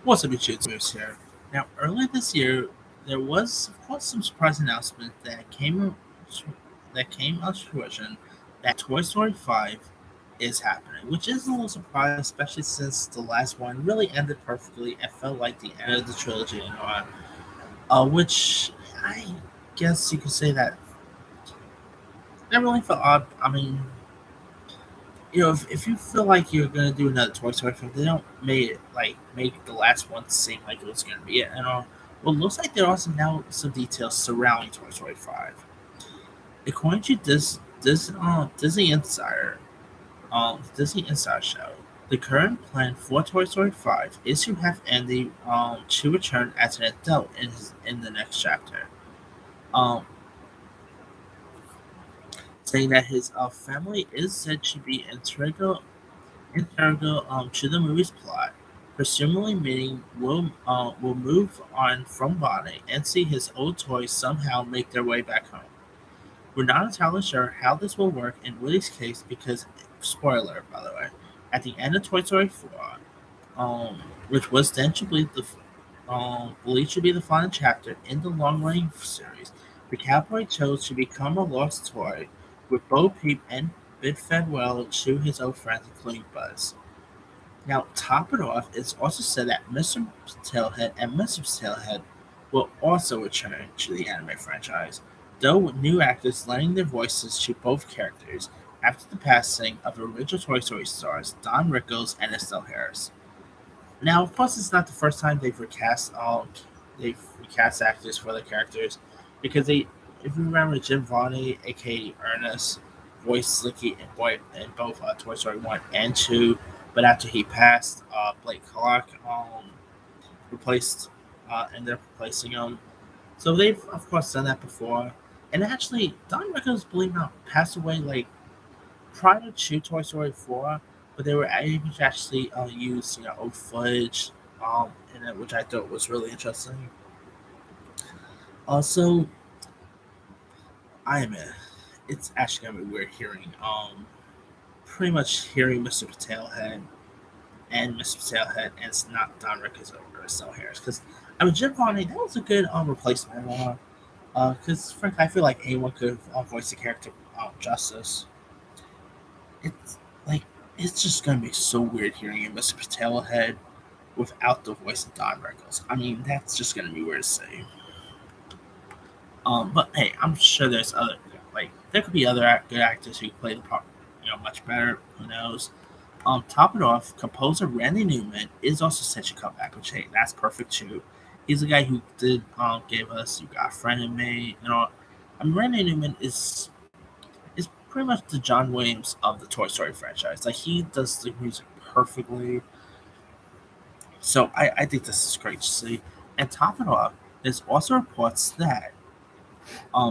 What's up, YouTube? News here. Now, earlier this year, there was, of course, some surprise announcement that came out to fruition that Toy Story 5 is happening, which is a little surprising, especially since the last one really ended perfectly. It felt like the end of the trilogy, which I guess you could say that really felt odd. I mean, if you feel like you're gonna do another Toy Story film, they don't make the last one seem like it was gonna be it. Well, it looks like there are some details surrounding Toy Story 5. According to Disney Insider show, the current plan for Toy Story 5 is to have Andy to return as an adult in the next chapter. Um, Saying that his family is said to be integral to the movie's plot, presumably meaning will move on from Bonnie and see his old toys somehow make their way back home. We're not entirely sure how this will work in Woody's case because, spoiler by the way, at the end of Toy Story 4, which was then to be believed to be the final chapter in the long-running series, the cowboy chose to become a lost toy, with Bo Peep and bid farewell to his old friends, including Buzz. Now, top it off, it's also said that Mr. Tailhead and Mrs. Tailhead will also return to the anime franchise, though with new actors lending their voices to both characters after the passing of original Toy Story stars Don Rickles and Estelle Harris. Now, of course, it's not the first time they've recast actors for their characters, because if you remember, Jim Varney, aka Ernest, voiced Slinky in both Toy Story 1 and 2. But after he passed, Blake Clark replaced ended up replacing him. So they've of course done that before. And actually, Don Rickles, believe it or not, passed away like prior to Toy Story 4, but they were able to actually use old footage in it, which I thought was really interesting. Also, I admit it's actually gonna be weird hearing pretty much hearing Mr. Patelhead and Mr. Patelhead, and it's not Don Rickles or Estelle Harris, because I mean Jim Varney, that was a good replacement. Because frankly, I feel like anyone could voice the character justice. It's like it's just gonna be so weird hearing Mr. Patelhead without the voice of Don Rickles. I mean, that's just gonna be weird to say. But hey, I'm sure there's other there could be other good actors who play the part, much better. Who knows? Top it off, composer Randy Newman is also set to come back, which hey, that's perfect too. He's the guy who did give us "You Got a Friend in Me," I mean, Randy Newman is pretty much the John Williams of the Toy Story franchise. Like he does the music perfectly. So I think this is great to see. And top it off, there's also reports that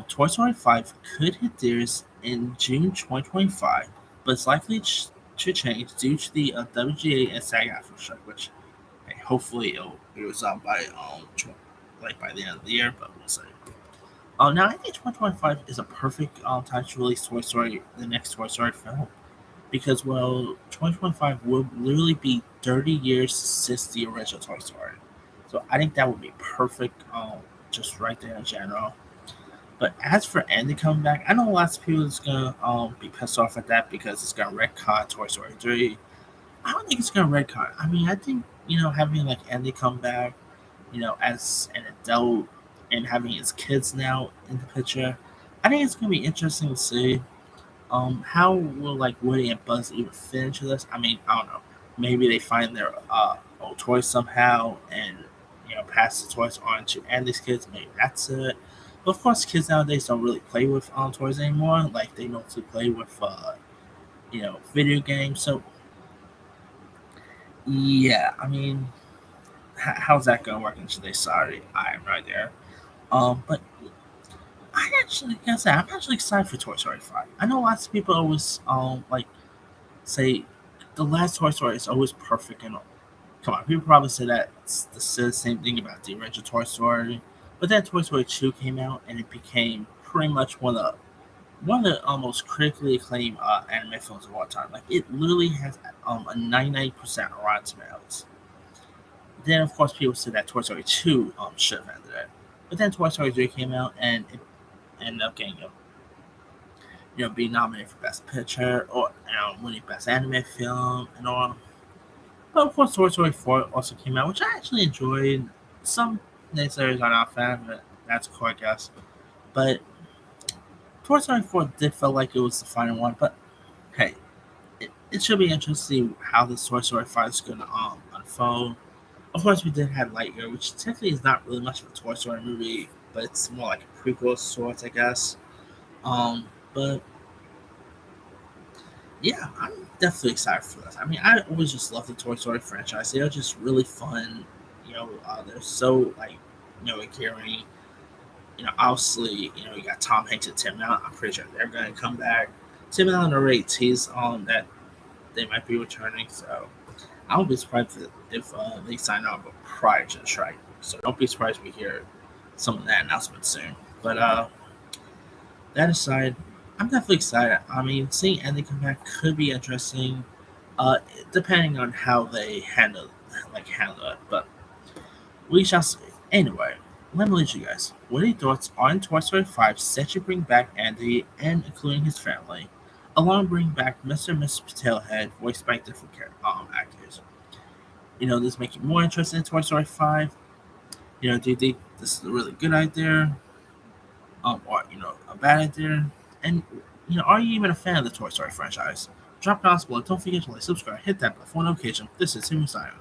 Toy Story 5 could hit theaters in June 2025, but it's likely to change due to the WGA and SAG-AFTRA strike, which hey, hopefully it'll be resolved by by the end of the year, but we'll see. Now I think 2025 is a perfect time to release the next Toy Story film, because well, 2025 will literally be 30 years since the original Toy Story, so I think that would be perfect, just right there in general. But as for Andy coming back, I know lots of people is gonna be pissed off at that because it's gonna retcon Toy Story 3. I don't think it's gonna retcon. I mean, I think having like Andy come back, as an adult and having his kids now in the picture, I think it's gonna be interesting to see. How will like Woody and Buzz even fit into this? I mean, I don't know. Maybe they find their old toys somehow and pass the toys on to Andy's kids. Maybe that's it. But of course, kids nowadays don't really play with toys anymore. Like they mostly play with video games. So yeah, I mean, how's that gonna work in today's society? I am right there. But I actually, like I said, I'm actually excited for Toy Story 5. I know lots of people always say the last Toy Story is always perfect and all. Come on, people probably say that the same thing about the original Toy Story, but then Toy Story 2 came out and it became pretty much one of the almost critically acclaimed anime films of all time. Like it literally has a 99% Rotten Tomatoes. Then, of course, people said that Toy Story 2 should have ended it. But then Toy Story 3 came out, and it ended up getting, being nominated for Best Picture or winning Best Animated Film and all. But of course, Toy Story 4 also came out, which I actually enjoyed. Some naysayers are not a fan of it. That's cool, I guess. But Toy Story 4 did feel like it was the final one. But hey, it should be interesting to see how this Toy Story 5 is going to unfold. Of course, we did have Lightyear, which technically is not really much of a Toy Story movie, but it's more like a prequel of sorts, I guess. But yeah, I'm definitely excited for this. I mean, I always just love the Toy Story franchise. They're just really fun. They're so endearing. Obviously, you got Tom Hanks and Tim Allen. I'm pretty sure they're going to come back. Tim Allen already teased that they might be returning, so I won't be surprised if they sign up prior to the strike. So don't be surprised if we hear some of that announcement soon. But that aside, I'm definitely excited. I mean, seeing Andy come back could be interesting, uh, depending on how they handle it. But we shall see. Anyway, let me let you guys. What are your thoughts on Toy Story 5 set to bring back Andy and including his family, along with bringing back Mr. and Mrs. Tailhead, voiced by different actors? This make you more interested in Toy Story 5? Do you think this is a really good idea? Or a bad idea? And are you even a fan of the Toy Story franchise? Drop comments below. Don't forget to like, subscribe, hit that bell for notification. This is Timmy Simon.